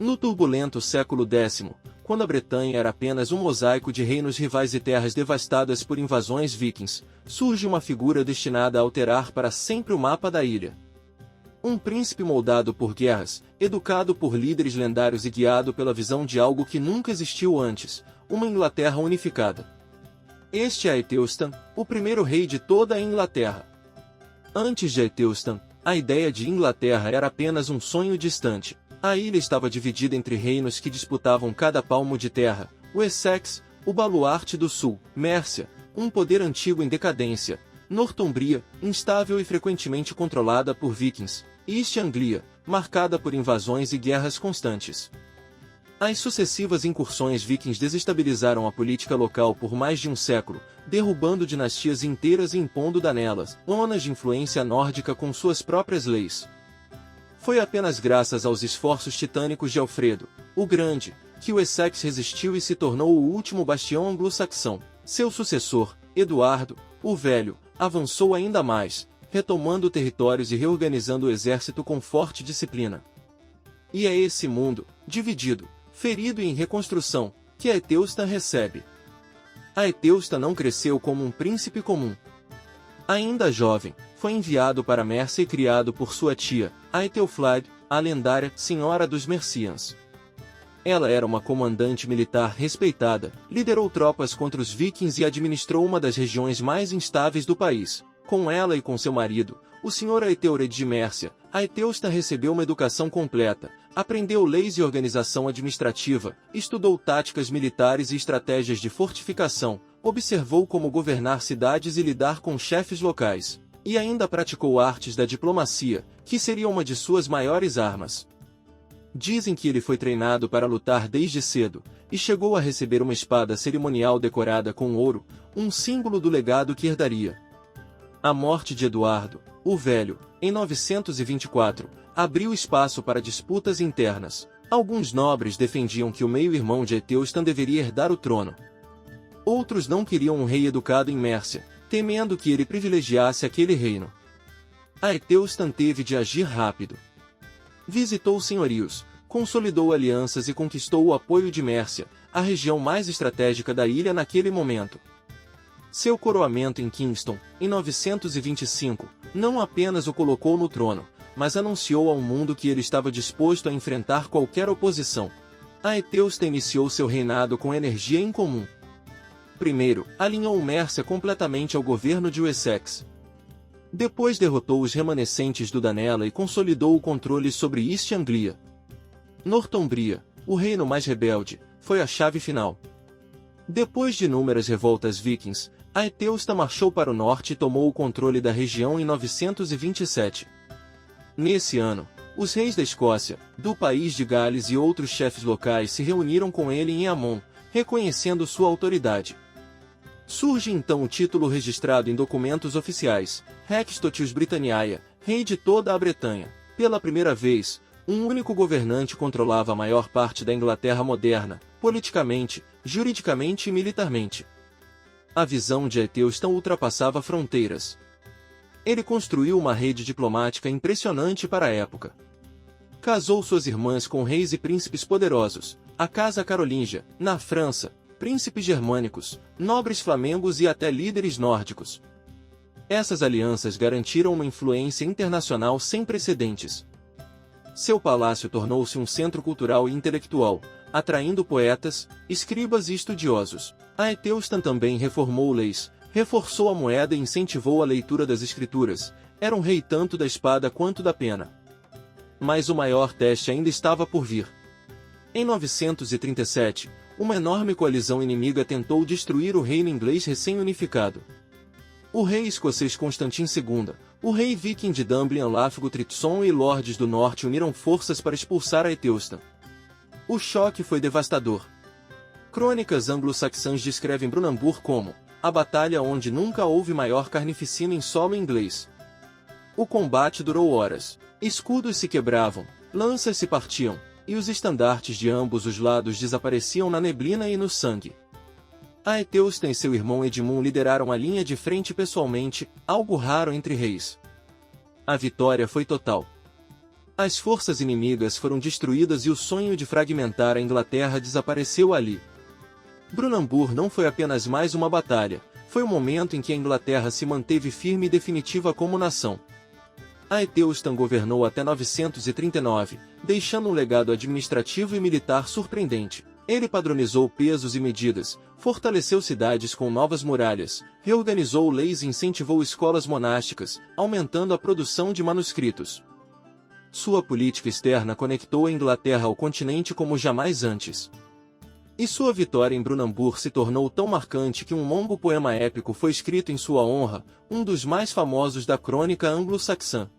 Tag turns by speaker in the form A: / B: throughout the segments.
A: No turbulento século X, quando a Bretanha era apenas um mosaico de reinos rivais e terras devastadas por invasões vikings, surge uma figura destinada a alterar para sempre o mapa da ilha. Um príncipe moldado por guerras, educado por líderes lendários e guiado pela visão de algo que nunca existiu antes, uma Inglaterra unificada. Este é Aethelstan, o primeiro rei de toda a Inglaterra. Antes de Aethelstan, a ideia de Inglaterra era apenas um sonho distante. A ilha estava dividida entre reinos que disputavam cada palmo de terra: o Essex, o Baluarte do Sul, Mércia, um poder antigo em decadência, Northumbria, instável e frequentemente controlada por vikings, e East Anglia, marcada por invasões e guerras constantes. As sucessivas incursões vikings desestabilizaram a política local por mais de um século, derrubando dinastias inteiras e impondo nelas zonas de influência nórdica com suas próprias leis. Foi apenas graças aos esforços titânicos de Alfredo, o Grande, que o Essex resistiu e se tornou o último bastião anglo-saxão. Seu sucessor, Eduardo, o Velho, avançou ainda mais, retomando territórios e reorganizando o exército com forte disciplina. E é esse mundo, dividido, ferido e em reconstrução, que Aethelstan recebe. Aethelstan não cresceu como um príncipe comum. Ainda jovem, foi enviado para Mércia e criado por sua tia, Aethelflaed, a lendária Senhora dos Mercians. Ela era uma comandante militar respeitada, liderou tropas contra os vikings e administrou uma das regiões mais instáveis do país. Com ela e com seu marido, o Sr. Aethelred de Mércia, Aethelstan recebeu uma educação completa, aprendeu leis e organização administrativa, estudou táticas militares e estratégias de fortificação, observou como governar cidades e lidar com chefes locais, e ainda praticou artes da diplomacia, que seria uma de suas maiores armas. Dizem que ele foi treinado para lutar desde cedo, e chegou a receber uma espada cerimonial decorada com ouro, um símbolo do legado que herdaria. A morte de Eduardo, o Velho, em 924, abriu espaço para disputas internas. Alguns nobres defendiam que o meio-irmão de Aethelstan deveria herdar o trono. Outros não queriam um rei educado em Mércia, temendo que ele privilegiasse aquele reino. Aethelstan teve de agir rápido. Visitou senhorios, consolidou alianças e conquistou o apoio de Mércia, a região mais estratégica da ilha naquele momento. Seu coroamento em Kingston, em 925, não apenas o colocou no trono, mas anunciou ao mundo que ele estava disposto a enfrentar qualquer oposição. Aethelstan iniciou seu reinado com energia incomum. Primeiro, alinhou Mércia completamente ao governo de Wessex. Depois derrotou os remanescentes do Danela e consolidou o controle sobre East Anglia. Northumbria, o reino mais rebelde, foi a chave final. Depois de inúmeras revoltas vikings, Aethelstan marchou para o norte e tomou o controle da região em 927. Nesse ano, os reis da Escócia, do país de Gales e outros chefes locais se reuniram com ele em Amon, reconhecendo sua autoridade. Surge então o título registrado em documentos oficiais, Hecatotius Britanniae, rei de toda a Bretanha. Pela primeira vez, um único governante controlava a maior parte da Inglaterra moderna, politicamente, juridicamente e militarmente. A visão de Aethelstan ultrapassava fronteiras. Ele construiu uma rede diplomática impressionante para a época. Casou suas irmãs com reis e príncipes poderosos, a Casa Carolíngia, na França, príncipes germânicos, nobres flamengos e até líderes nórdicos. Essas alianças garantiram uma influência internacional sem precedentes. Seu palácio tornou-se um centro cultural e intelectual, atraindo poetas, escribas e estudiosos. Aethelstan também reformou leis, reforçou a moeda e incentivou a leitura das escrituras. Era um rei tanto da espada quanto da pena. Mas o maior teste ainda estava por vir. Em 937, uma enorme coalizão inimiga tentou destruir o reino inglês recém-unificado. O rei escocês Constantin II, o rei viking de Dunblin Lafgo-Tritson e lordes do norte uniram forças para expulsar Aethelstan. O choque foi devastador. Crônicas anglo-saxãs descrevem Brunanburh como a batalha onde nunca houve maior carnificina em solo inglês. O combate durou horas. Escudos se quebravam, lanças se partiam, e os estandartes de ambos os lados desapareciam na neblina e no sangue. Aethelstan e seu irmão Edmund lideraram a linha de frente pessoalmente, algo raro entre reis. A vitória foi total. As forças inimigas foram destruídas e o sonho de fragmentar a Inglaterra desapareceu ali. Brunanburh não foi apenas mais uma batalha, foi o momento em que a Inglaterra se manteve firme e definitiva como nação. Aethelstan governou até 939, deixando um legado administrativo e militar surpreendente. Ele padronizou pesos e medidas, fortaleceu cidades com novas muralhas, reorganizou leis e incentivou escolas monásticas, aumentando a produção de manuscritos. Sua política externa conectou a Inglaterra ao continente como jamais antes. E sua vitória em Brunanburh se tornou tão marcante que um longo poema épico foi escrito em sua honra, um dos mais famosos da crônica anglo-saxã.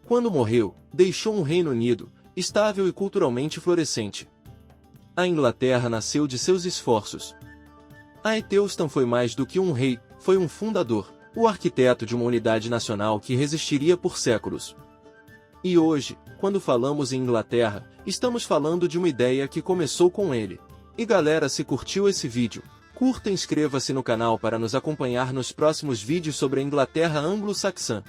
A: Quando morreu, deixou um Reino Unido, estável e culturalmente florescente. A Inglaterra nasceu de seus esforços. Aethelstan foi mais do que um rei, foi um fundador, o arquiteto de uma unidade nacional que resistiria por séculos. E hoje, quando falamos em Inglaterra, estamos falando de uma ideia que começou com ele. E galera, se curtiu esse vídeo, curta e inscreva-se no canal para nos acompanhar nos próximos vídeos sobre a Inglaterra anglo-saxã.